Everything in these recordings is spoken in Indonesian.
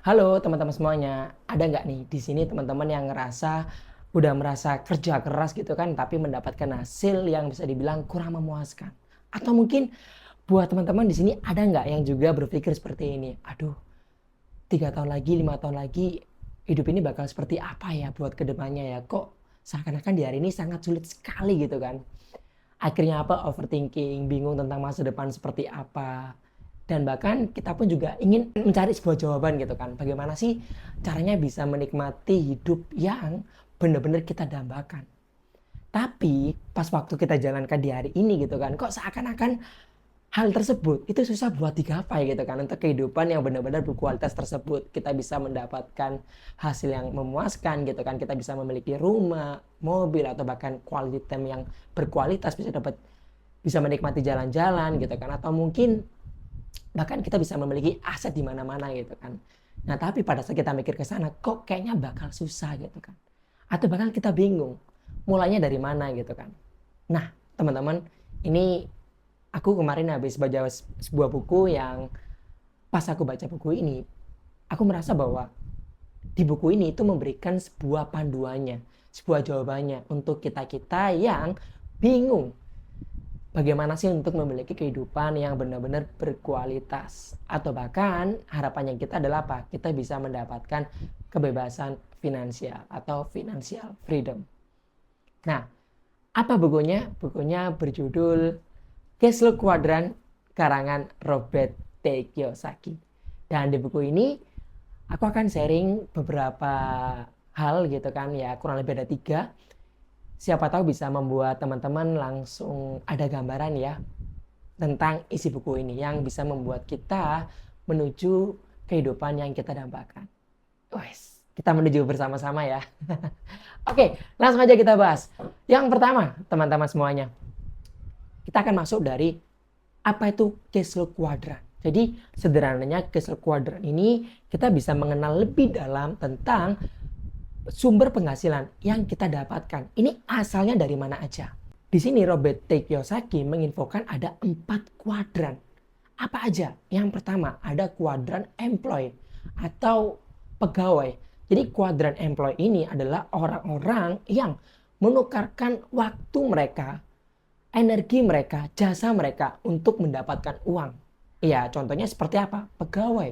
Halo teman-teman semuanya, ada nggak nih di sini teman-teman yang udah merasa kerja keras gitu kan, tapi mendapatkan hasil yang bisa dibilang kurang memuaskan? Atau mungkin buat teman-teman di sini ada nggak yang juga berpikir seperti ini? Aduh, 3 tahun lagi, 5 tahun lagi, hidup ini bakal seperti apa ya buat kedepannya ya? Kok seakan-akan di hari ini sangat sulit sekali gitu kan? Akhirnya apa? Overthinking, bingung tentang masa depan seperti apa. Dan bahkan kita pun juga ingin mencari sebuah jawaban gitu kan. Bagaimana sih caranya bisa menikmati hidup yang benar-benar kita dambakan. Tapi pas waktu kita jalankan di hari ini gitu kan, kok seakan-akan hal tersebut itu susah buat digapai gitu kan. Untuk kehidupan yang benar-benar berkualitas tersebut. Kita bisa mendapatkan hasil yang memuaskan gitu kan. Kita bisa memiliki rumah, mobil, atau bahkan quality time yang berkualitas, bisa menikmati jalan-jalan gitu kan. Atau mungkin bahkan kita bisa memiliki aset di mana-mana gitu kan. Nah, tapi pada saat kita mikir ke sana, kok kayaknya bakal susah gitu kan. Atau bahkan kita bingung, mulainya dari mana gitu kan. Nah, teman-teman, ini aku kemarin habis baca sebuah buku yang pas aku baca buku ini, aku merasa bahwa di buku ini itu memberikan sebuah panduannya, sebuah jawabannya untuk kita-kita yang bingung bagaimana sih untuk memiliki kehidupan yang benar-benar berkualitas. Atau bahkan harapannya kita adalah apa? Kita bisa mendapatkan kebebasan finansial atau financial freedom. Nah, apa bukunya? Bukunya berjudul Cashflow Quadrant karangan Robert T. Kiyosaki. Dan di buku ini aku akan sharing beberapa hal gitu kan ya, kurang lebih ada 3. Siapa tahu bisa membuat teman-teman langsung ada gambaran ya tentang isi buku ini yang bisa membuat kita menuju kehidupan yang kita dambakan. Wes, kita menuju bersama-sama ya. Oke, langsung aja kita bahas. Yang pertama, teman-teman semuanya, kita akan masuk dari apa itu cashflow quadrant. Jadi sederhananya cashflow quadrant ini kita bisa mengenal lebih dalam tentang sumber penghasilan yang kita dapatkan. Ini asalnya dari mana aja? Di sini Robert T. Kiyosaki menginfokan ada 4 kuadran. Apa aja? Yang pertama ada kuadran employee atau pegawai. Jadi kuadran employee ini adalah orang-orang yang menukarkan waktu mereka, energi mereka, jasa mereka untuk mendapatkan uang. Iya, contohnya seperti apa? Pegawai.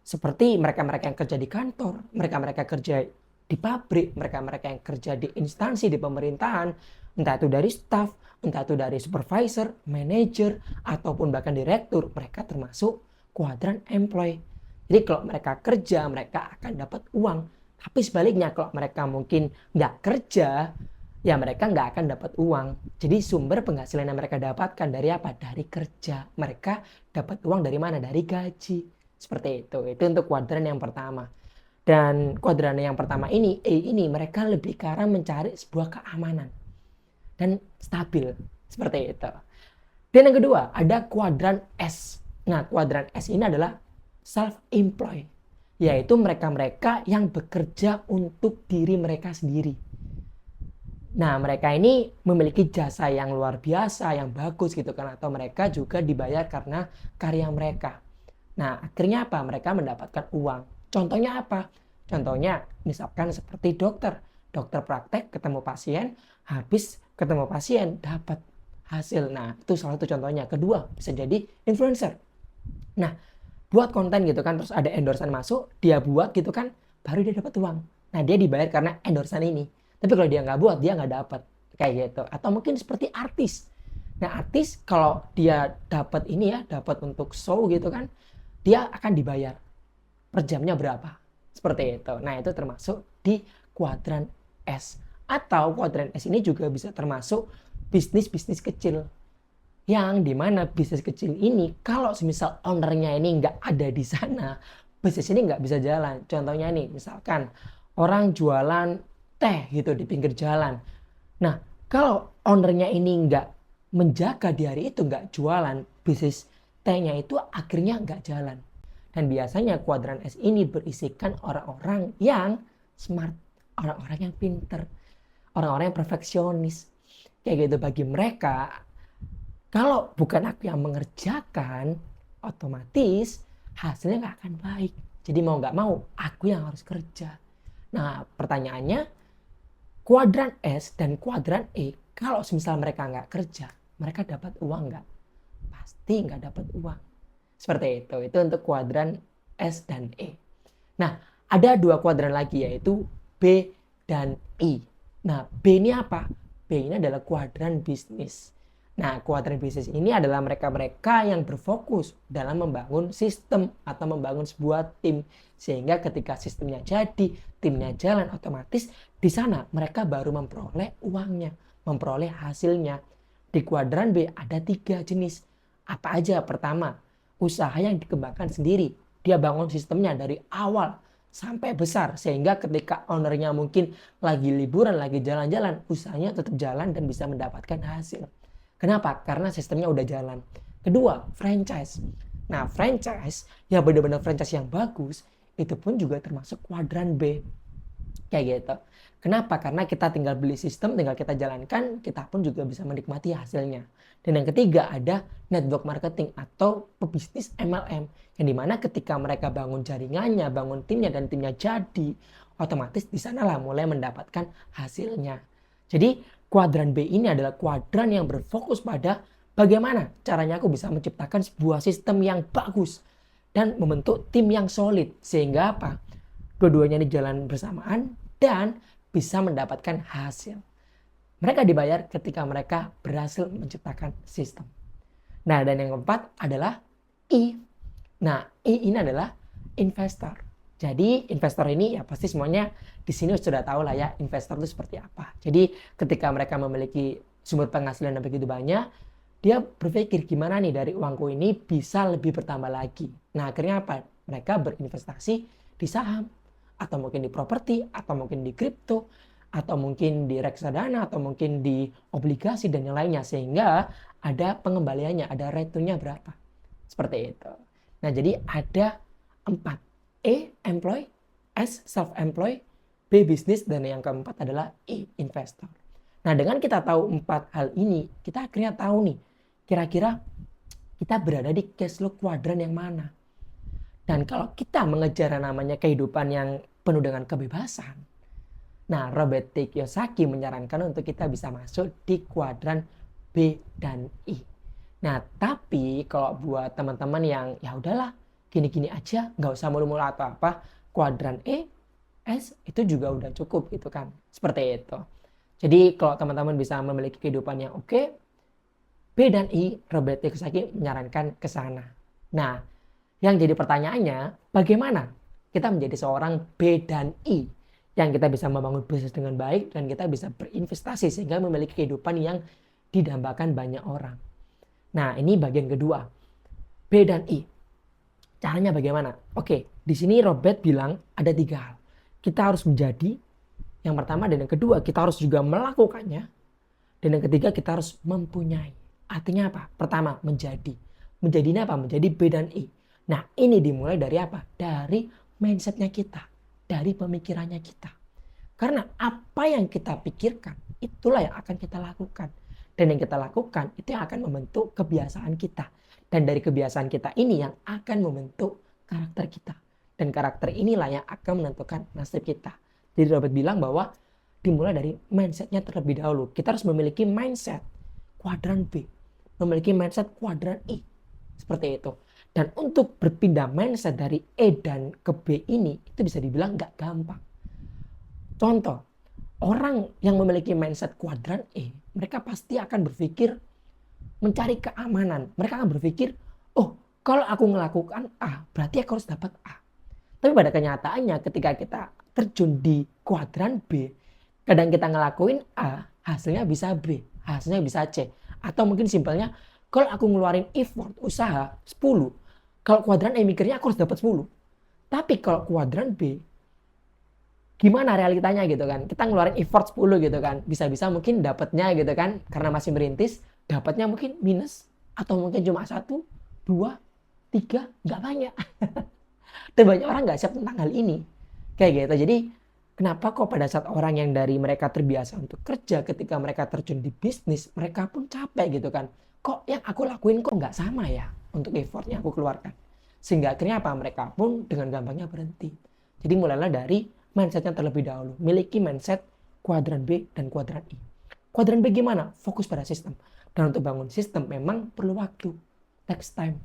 Seperti mereka-mereka yang kerja di kantor, mereka-mereka kerja di pabrik, mereka-mereka yang kerja di instansi, di pemerintahan, entah itu dari staff, entah itu dari supervisor, manager, ataupun bahkan direktur, mereka termasuk kuadran employee. Jadi kalau mereka kerja, mereka akan dapat uang. Tapi sebaliknya kalau mereka mungkin nggak kerja, ya mereka nggak akan dapat uang. Jadi sumber penghasilan yang mereka dapatkan dari apa? Dari kerja. Mereka dapat uang dari mana? Dari gaji. Seperti itu. Itu untuk kuadran yang pertama. Dan kuadran yang pertama ini, ini mereka lebih ke arah mencari sebuah keamanan dan stabil. Seperti itu. Dan yang kedua, ada kuadran S. Nah, kuadran S ini adalah self-employed. Yaitu mereka-mereka yang bekerja untuk diri mereka sendiri. Nah, mereka ini memiliki jasa yang luar biasa, yang bagus gitu kan. Atau mereka juga dibayar karena karya mereka. Nah, akhirnya apa? Mereka mendapatkan uang. Contohnya apa? Contohnya misalkan seperti dokter. Dokter praktek ketemu pasien, habis ketemu pasien dapat hasil. Nah, itu salah satu contohnya. Kedua, bisa jadi influencer. Nah, buat konten gitu kan, terus ada endorsan masuk, dia buat gitu kan, baru dia dapat uang. Nah, dia dibayar karena endorsan ini. Tapi kalau dia nggak buat, dia nggak dapat. Kayak gitu. Atau mungkin seperti artis. Nah, artis kalau dia dapat ini ya, dapat untuk show gitu kan, dia akan dibayar per jamnya berapa. Seperti itu. Nah, itu termasuk di kuadran S. Atau kuadran S ini juga bisa termasuk bisnis-bisnis kecil. Yang dimana bisnis kecil ini, kalau semisal ownernya ini nggak ada di sana, bisnis ini nggak bisa jalan. Contohnya nih, misalkan orang jualan teh gitu di pinggir jalan. Nah, kalau ownernya ini nggak menjaga di hari itu, nggak jualan, bisnis tehnya itu akhirnya nggak jalan. Dan biasanya kuadran S ini berisikan orang-orang yang smart, orang-orang yang pinter, orang-orang yang perfeksionis. Kayak gitu, bagi mereka, kalau bukan aku yang mengerjakan, otomatis hasilnya nggak akan baik. Jadi mau nggak mau, aku yang harus kerja. Nah, pertanyaannya, kuadran S dan kuadran E, kalau misal mereka nggak kerja, mereka dapat uang nggak? Pasti nggak dapat uang. Seperti itu untuk kuadran S dan E. Nah, ada dua kuadran lagi yaitu B dan I. Nah, B ini apa? B ini adalah kuadran bisnis. Nah, kuadran bisnis ini adalah mereka-mereka yang berfokus dalam membangun sistem atau membangun sebuah tim. Sehingga ketika sistemnya jadi, timnya jalan, otomatis di sana mereka baru memperoleh uangnya, memperoleh hasilnya. Di kuadran B ada 3 jenis. Apa aja? Pertama, usaha yang dikembangkan sendiri. Dia bangun sistemnya dari awal sampai besar sehingga ketika ownernya mungkin lagi liburan, lagi jalan-jalan, usahanya tetap jalan dan bisa mendapatkan hasil. Kenapa? Karena sistemnya udah jalan. Kedua, franchise. Nah, franchise yang benar-benar franchise yang bagus itu pun juga termasuk kuadran B. Kayak gitu. Kenapa? Karena kita tinggal beli sistem, tinggal kita jalankan, kita pun juga bisa menikmati hasilnya. Dan yang ketiga ada network marketing atau pebisnis MLM. Yang dimana ketika mereka bangun jaringannya, bangun timnya, dan timnya jadi, otomatis di sanalah mulai mendapatkan hasilnya. Jadi kuadran B ini adalah kuadran yang berfokus pada bagaimana caranya aku bisa menciptakan sebuah sistem yang bagus dan membentuk tim yang solid. Sehingga apa? Dua-duanya ini jalan bersamaan dan bisa mendapatkan hasil. Mereka dibayar ketika mereka berhasil menciptakan sistem. Nah, dan yang keempat adalah I. Nah, I ini adalah investor. Jadi investor ini ya pasti semuanya di sini sudah tahu lah ya investor itu seperti apa. Jadi ketika mereka memiliki sumber penghasilan yang begitu banyak, dia berpikir gimana nih dari uangku ini bisa lebih bertambah lagi. Nah, akhirnya apa? Mereka berinvestasi di saham, atau mungkin di properti, atau mungkin di kripto, atau mungkin di reksadana, atau mungkin di obligasi dan yang lainnya. Sehingga ada pengembaliannya, ada return-nya berapa. Seperti itu. Nah, jadi ada 4. E, employ, S, self-employ, B, business, dan yang keempat adalah I, investor. Nah, dengan kita tahu 4 hal ini, kita akhirnya tahu nih, kira-kira kita berada di cash flow kuadran yang mana. Dan kalau kita mengejar namanya kehidupan yang penuh dengan kebebasan, nah Robert T. Kiyosaki menyarankan untuk kita bisa masuk di kuadran B dan I. Nah, tapi kalau buat teman-teman yang ya udahlah gini-gini aja, nggak usah mulu-mulu atau apa, kuadran E, S itu juga udah cukup gitu kan. Seperti itu. Jadi kalau teman-teman bisa memiliki kehidupan yang oke, B dan I, Robert T. Kiyosaki menyarankan ke sana. Nah, yang jadi pertanyaannya, bagaimana kita menjadi seorang B dan I yang kita bisa membangun bisnis dengan baik dan kita bisa berinvestasi sehingga memiliki kehidupan yang didambakan banyak orang. Nah, ini bagian kedua. B dan I. Caranya bagaimana? Oke, di sini Robert bilang ada 3 hal. Kita harus menjadi yang pertama, dan yang kedua kita harus juga melakukannya. Dan yang ketiga kita harus mempunyai. Artinya apa? Pertama, menjadi. Menjadinya apa? Menjadi B dan I. Nah, ini dimulai dari apa? Dari mindsetnya kita, dari pemikirannya kita. Karena apa yang kita pikirkan, itulah yang akan kita lakukan. Dan yang kita lakukan, itu yang akan membentuk kebiasaan kita. Dan dari kebiasaan kita ini yang akan membentuk karakter kita. Dan karakter inilah yang akan menentukan nasib kita. Jadi Robert bilang bahwa dimulai dari mindsetnya terlebih dahulu. Kita harus memiliki mindset kuadran B, memiliki mindset kuadran I. Seperti itu. Dan untuk berpindah mindset dari E dan ke B ini, itu bisa dibilang nggak gampang. Contoh, orang yang memiliki mindset kuadran E, mereka pasti akan berpikir mencari keamanan. Mereka akan berpikir, oh kalau aku melakukan A, berarti aku harus dapat A. Tapi pada kenyataannya ketika kita terjun di kuadran B, kadang kita ngelakuin A, hasilnya bisa B, hasilnya bisa C. Atau mungkin simpelnya, kalau aku ngeluarin effort, usaha 10, kalau kuadran E mikirnya aku harus dapat 10. Tapi kalau kuadran B, gimana realitanya gitu kan. Kita ngeluarin effort 10 gitu kan. Bisa-bisa mungkin dapatnya gitu kan. Karena masih merintis, dapatnya mungkin minus. Atau mungkin cuma 1, 2, 3, nggak banyak. Dan banyak orang nggak siap tentang hal ini. Kayak gitu. Jadi kenapa kok pada saat orang yang dari mereka terbiasa untuk kerja, ketika mereka terjun di bisnis, mereka pun capek gitu kan. Kok yang aku lakuin kok nggak sama ya untuk effort yang aku keluarkan. Sehingga akhirnya apa? Mereka pun dengan gampangnya berhenti. Jadi mulailah dari mindsetnya terlebih dahulu. Miliki mindset kuadran B dan kuadran I. Kuadran B gimana? Fokus pada sistem. Dan untuk bangun sistem memang perlu waktu. Takes time.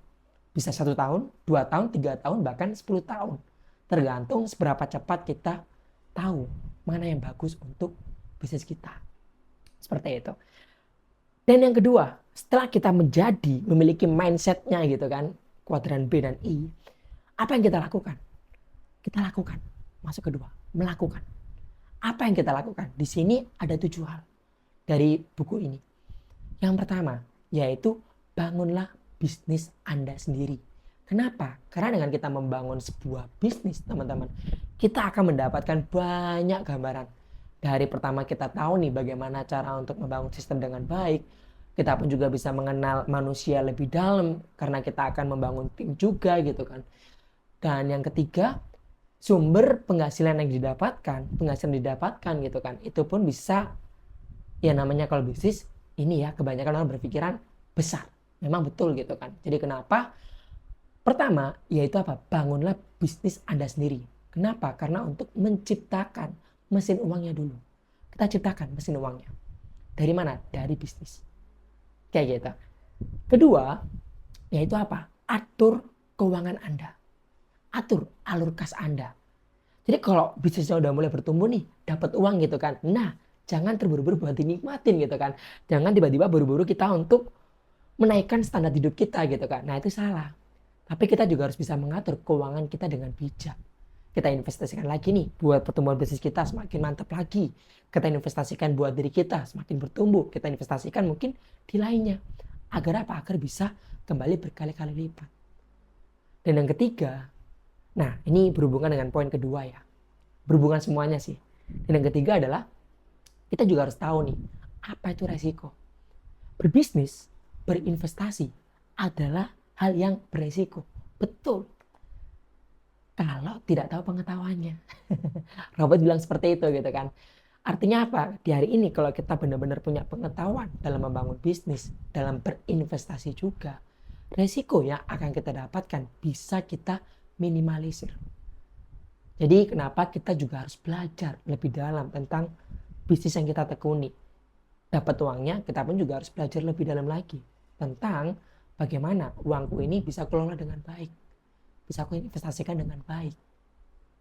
Bisa 1 tahun, 2 tahun, 3 tahun, bahkan 10 tahun. Tergantung seberapa cepat kita tahu mana yang bagus untuk bisnis kita. Seperti itu. Dan yang kedua, setelah kita memiliki mindsetnya gitu kan, kuadran B dan I, apa yang kita lakukan? Kita lakukan. Masuk kedua, melakukan. Apa yang kita lakukan? Di sini ada 7 hal dari buku ini. Yang pertama, yaitu bangunlah bisnis Anda sendiri. Kenapa? Karena dengan kita membangun sebuah bisnis, teman-teman, kita akan mendapatkan banyak gambaran. Dari pertama kita tahu nih bagaimana cara untuk membangun sistem dengan baik. Kita pun juga bisa mengenal manusia lebih dalam karena kita akan membangun tim juga gitu kan. Dan yang ketiga, sumber penghasilan yang didapatkan gitu kan. Itu pun bisa, ya namanya kalau bisnis ini ya kebanyakan orang berpikiran besar. Memang betul gitu kan. Jadi kenapa? Pertama, yaitu apa? Bangunlah bisnis Anda sendiri. Kenapa? Karena untuk menciptakan mesin uangnya dulu. Kita ciptakan mesin uangnya. Dari mana? Dari bisnis. Kayak gitu. Kedua, yaitu apa? Atur keuangan Anda. Atur alur kas Anda. Jadi kalau bisnisnya udah mulai bertumbuh nih, dapat uang gitu kan. Nah, jangan terburu-buru buat dinikmatin gitu kan. Jangan tiba-tiba buru-buru kita untuk menaikkan standar hidup kita gitu kan. Nah, itu salah. Tapi kita juga harus bisa mengatur keuangan kita dengan bijak. Kita investasikan lagi nih buat pertumbuhan bisnis kita semakin mantap lagi. Kita investasikan buat diri kita semakin bertumbuh. Kita investasikan mungkin di lainnya. Agar apa? Agar bisa kembali berkali-kali lipat. Dan yang ketiga, nah ini berhubungan dengan poin kedua ya. Berhubungan semuanya sih. Dan yang ketiga adalah kita juga harus tahu nih, apa itu resiko. Berbisnis, berinvestasi adalah hal yang beresiko. Betul. Kalau tidak tahu pengetahuannya. Robert bilang seperti itu gitu kan. Artinya apa? Di hari ini kalau kita benar-benar punya pengetahuan dalam membangun bisnis, dalam berinvestasi juga, resiko yang akan kita dapatkan bisa kita minimalisir. Jadi kenapa kita juga harus belajar lebih dalam tentang bisnis yang kita tekuni. Dapat uangnya, kita pun juga harus belajar lebih dalam lagi tentang bagaimana uangku ini bisa kelola dengan baik. Bisa aku investasikan dengan baik.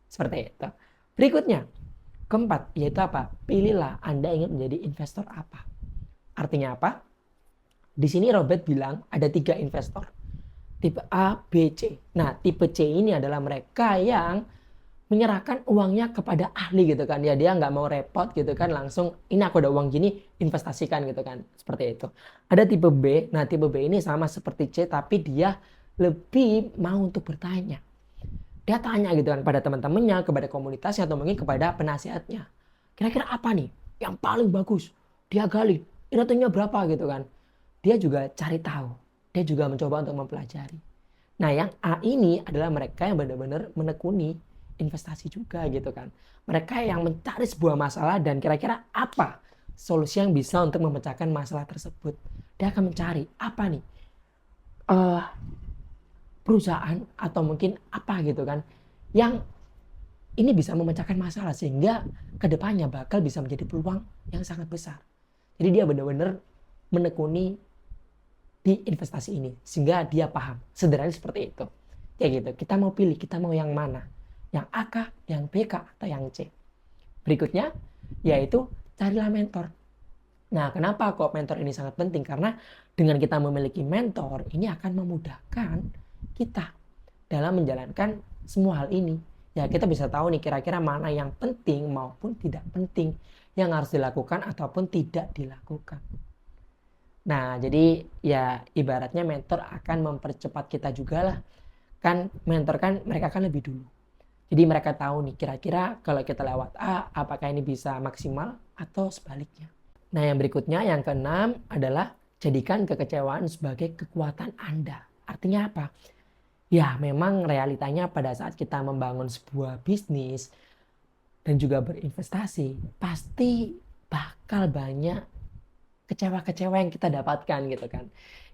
Seperti itu. Berikutnya, keempat, yaitu apa? Pilihlah Anda ingin menjadi investor apa. Artinya apa? Di sini Robert bilang ada 3 investor. Tipe A, B, C. Nah, tipe C ini adalah mereka yang menyerahkan uangnya kepada ahli gitu kan. Ya dia nggak mau repot gitu kan. Langsung ini aku ada uang gini investasikan gitu kan. Seperti itu. Ada tipe B. Nah, tipe B ini sama seperti C tapi dia lebih mau untuk bertanya. Dia tanya gitu kan pada teman-temannya, kepada komunitasnya, atau mungkin kepada penasihatnya. Kira-kira apa nih yang paling bagus? Dia gali, nilainya berapa gitu kan. Dia juga cari tahu. Dia juga mencoba untuk mempelajari. Nah yang A ini adalah mereka yang benar-benar menekuni investasi juga gitu kan. Mereka yang mencari sebuah masalah dan kira-kira apa solusi yang bisa untuk memecahkan masalah tersebut. Dia akan mencari apa nih perusahaan atau mungkin apa gitu kan yang ini bisa memecahkan masalah sehingga kedepannya bakal bisa menjadi peluang yang sangat besar. Jadi dia benar-benar menekuni di investasi ini sehingga dia paham. Sederhananya seperti itu. Kayak gitu. Kita mau pilih, kita mau yang mana? Yang A kah, yang B kah, atau yang C? Berikutnya yaitu carilah mentor. Nah, kenapa kok mentor ini sangat penting? Karena dengan kita memiliki mentor, ini akan memudahkan kita dalam menjalankan semua hal ini. Ya, kita bisa tahu nih kira-kira mana yang penting maupun tidak penting yang harus dilakukan ataupun tidak dilakukan. Nah, jadi ya ibaratnya mentor akan mempercepat kita juga lah. Kan mentor kan mereka kan lebih dulu. Jadi mereka tahu nih kira-kira kalau kita lewat A, apakah ini bisa maksimal atau sebaliknya. Nah, yang berikutnya yang keenam adalah jadikan kekecewaan sebagai kekuatan Anda. Artinya apa? Ya, memang realitanya pada saat kita membangun sebuah bisnis dan juga berinvestasi, pasti bakal banyak kecewa-kecewa yang kita dapatkan gitu kan.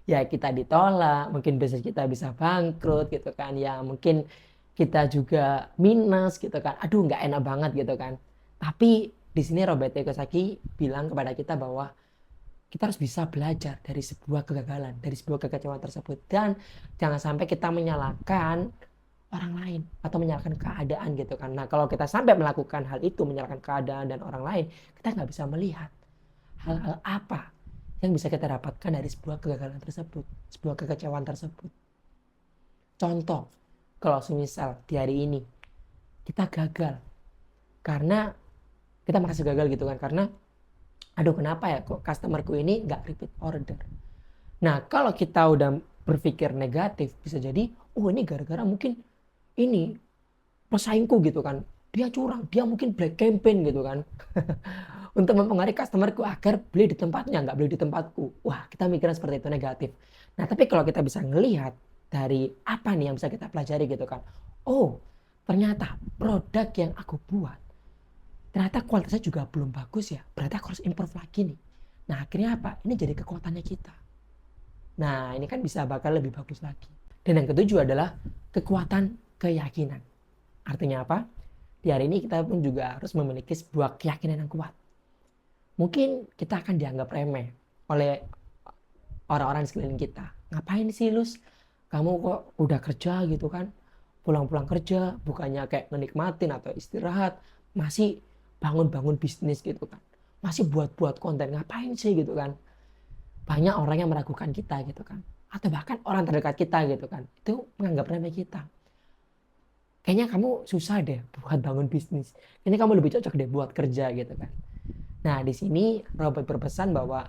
Ya kita ditolak, mungkin bisnis kita bisa bangkrut gitu kan, ya mungkin kita juga minus gitu kan, aduh nggak enak banget gitu kan. Tapi di sini Robert Kiyosaki bilang kepada kita bahwa kita harus bisa belajar dari sebuah kegagalan, dari sebuah kekecewaan tersebut, dan jangan sampai kita menyalahkan orang lain atau menyalahkan keadaan gitu kan. Nah kalau kita sampai melakukan hal itu, menyalahkan keadaan dan orang lain, kita nggak bisa melihat hal-hal apa yang bisa kita dapatkan dari sebuah kegagalan tersebut, sebuah kekecewaan tersebut. Contoh, kalau semisal di hari ini kita gagal karena kita merasa gagal gitu kan, karena aduh kenapa ya kok customerku ini nggak repeat order. Nah kalau kita udah berpikir negatif, bisa jadi oh ini gara-gara mungkin ini pesaingku gitu kan, dia curang, dia mungkin black campaign gitu kan. Untuk mempengaruhi customerku agar beli di tempatnya, nggak beli di tempatku. Wah, kita mikirnya seperti itu, negatif. Nah, tapi kalau kita bisa ngelihat dari apa nih yang bisa kita pelajari gitu kan. Oh, ternyata produk yang aku buat, ternyata kualitasnya juga belum bagus ya. Berarti aku harus improve lagi nih. Nah, akhirnya apa? Ini jadi kekuatannya kita. Nah, ini kan bisa bakal lebih bagus lagi. Dan yang ketujuh adalah kekuatan keyakinan. Artinya apa? Di hari ini kita pun juga harus memiliki sebuah keyakinan yang kuat. Mungkin kita akan dianggap remeh oleh orang-orang di sekeliling kita. Ngapain sih Lus? Kamu kok udah kerja gitu kan? Pulang-pulang kerja bukannya kayak menikmatin atau istirahat, masih bangun-bangun bisnis gitu kan. Masih buat-buat konten, ngapain sih gitu kan? Banyak orang yang meragukan kita gitu kan. Atau bahkan orang terdekat kita gitu kan. Itu menganggap remeh kita. Kayaknya kamu susah deh buat bangun bisnis. Kayaknya kamu lebih cocok deh buat kerja gitu kan. Nah, di sini Robert berpesan bahwa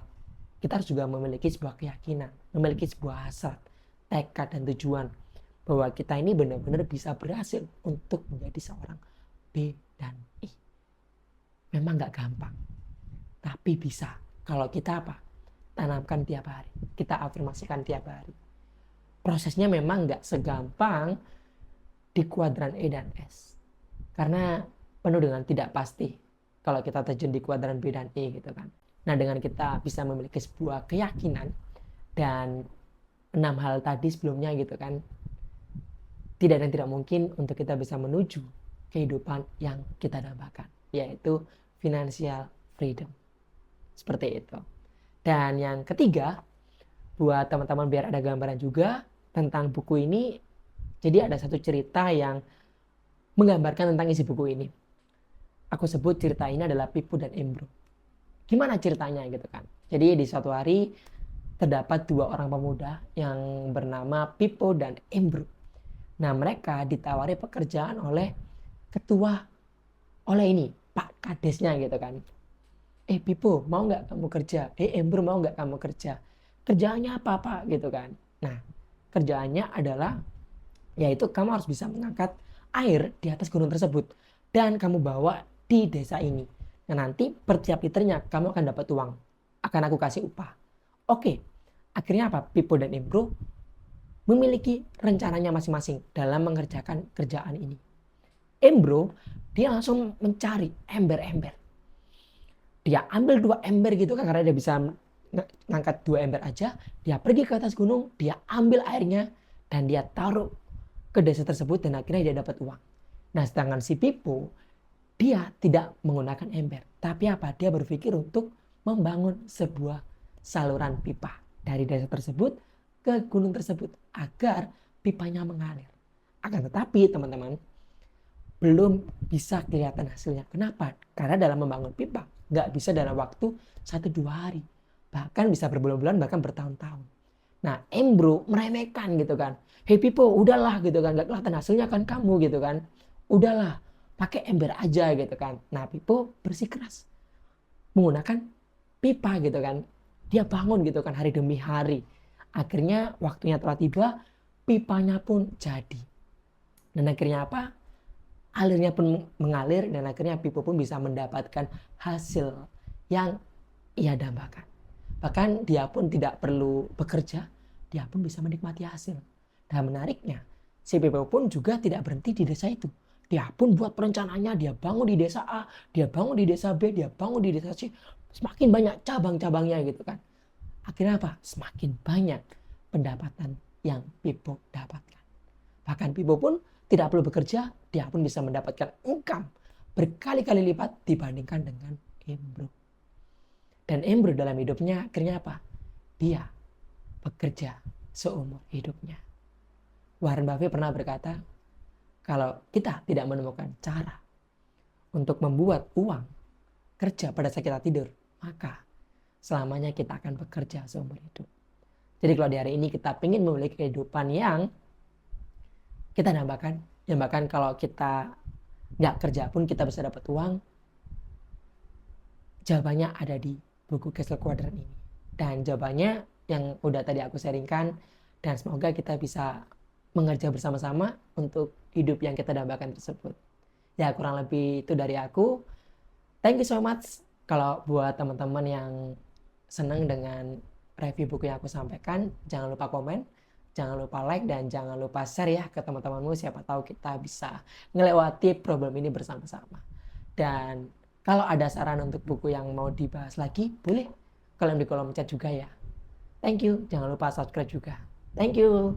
kita harus juga memiliki sebuah keyakinan, memiliki sebuah hasrat, tekad dan tujuan bahwa kita ini benar-benar bisa berhasil untuk menjadi seorang B dan I. Memang nggak gampang, tapi bisa. Kalau kita apa? Tanamkan tiap hari, kita afirmasikan tiap hari. Prosesnya memang nggak segampang di kuadran E dan S, karena penuh dengan tidak pasti kalau kita terjun di kuadran B dan E gitu kan. Nah dengan kita bisa memiliki sebuah keyakinan dan 6 hal tadi sebelumnya gitu kan, tidak dan tidak mungkin untuk kita bisa menuju kehidupan yang kita dambakan, yaitu financial freedom. Seperti itu. Dan yang ketiga, buat teman-teman biar ada gambaran juga tentang buku ini, jadi ada satu cerita yang menggambarkan tentang isi buku ini. Aku sebut cerita ini adalah Pipo dan Embro. Gimana ceritanya gitu kan. Jadi di suatu hari terdapat dua orang pemuda yang bernama Pipo dan Embro. Nah mereka ditawari pekerjaan oleh ketua, oleh ini Pak Kadesnya gitu kan. Pipo mau nggak kamu kerja? Embro mau nggak kamu kerja? Kerjaannya apa Pak gitu kan. Nah kerjaannya adalah yaitu kamu harus bisa mengangkat air di atas gunung tersebut dan kamu bawa di desa ini. Nah nanti per tiap liternya kamu akan dapat uang. Akan aku kasih upah. Oke, akhirnya apa? Pipo dan Embro memiliki rencananya masing-masing dalam mengerjakan kerjaan ini. Embro, dia langsung mencari ember-ember. Dia ambil 2 ember gitu kan, karena dia bisa ngangkat 2 ember aja. Dia pergi ke atas gunung, dia ambil airnya, dan dia taruh ke desa tersebut dan akhirnya dia dapat uang. Nah sedangkan si Pipo, dia tidak menggunakan ember. Tapi apa? Dia berpikir untuk membangun sebuah saluran pipa dari desa tersebut ke gunung tersebut agar pipanya mengalir. Akan tetapi teman-teman, belum bisa kelihatan hasilnya. Kenapa? Karena dalam membangun pipa nggak bisa dalam waktu 1-2 hari. Bahkan bisa berbulan-bulan, bahkan bertahun-tahun. Nah, Embro meremehkan gitu kan. Hey Pipo, udahlah gitu kan. Nggak kelihatan hasilnya kan kamu gitu kan. Udahlah, pakai ember aja gitu kan. Nah Pipo bersikeras menggunakan pipa gitu kan. Dia bangun gitu kan hari demi hari. Akhirnya waktunya telah tiba, pipanya pun jadi. Dan akhirnya apa? Alirnya pun mengalir dan akhirnya Pipo pun bisa mendapatkan hasil yang ia dambakan. Bahkan dia pun tidak perlu bekerja, dia pun bisa menikmati hasil. Dan menariknya, si Pipo pun juga tidak berhenti di desa itu. Dia pun buat perencanaannya, dia bangun di desa A, dia bangun di desa B, dia bangun di desa C. Semakin banyak cabang-cabangnya gitu kan. Akhirnya apa? Semakin banyak pendapatan yang Pipo dapatkan. Bahkan Pipo pun tidak perlu bekerja, dia pun bisa mendapatkan income berkali-kali lipat dibandingkan dengan Embro. Dan Embro dalam hidupnya akhirnya apa? Dia bekerja seumur hidupnya. Warren Buffett pernah berkata, kalau kita tidak menemukan cara untuk membuat uang kerja pada saat kita tidur, maka selamanya kita akan bekerja seumur hidup. Jadi kalau di hari ini kita ingin memiliki kehidupan yang kita nambahkan, yang bahkan kalau kita nggak kerja pun kita bisa dapat uang, jawabannya ada di buku Castle Quadrant ini. Dan jawabannya yang udah tadi aku sharingkan, dan semoga kita bisa mengerja bersama-sama untuk hidup yang kita dambakan tersebut. Ya kurang lebih itu dari aku. Thank you so much. Kalau buat teman-teman yang senang dengan review buku yang aku sampaikan, jangan lupa komen, jangan lupa like, dan jangan lupa share ya ke teman-temanmu. Siapa tahu kita bisa ngelewati problem ini bersama-sama. Dan kalau ada saran untuk buku yang mau dibahas lagi, boleh kalian di kolom chat juga ya. Thank you. Jangan lupa subscribe juga. Thank you.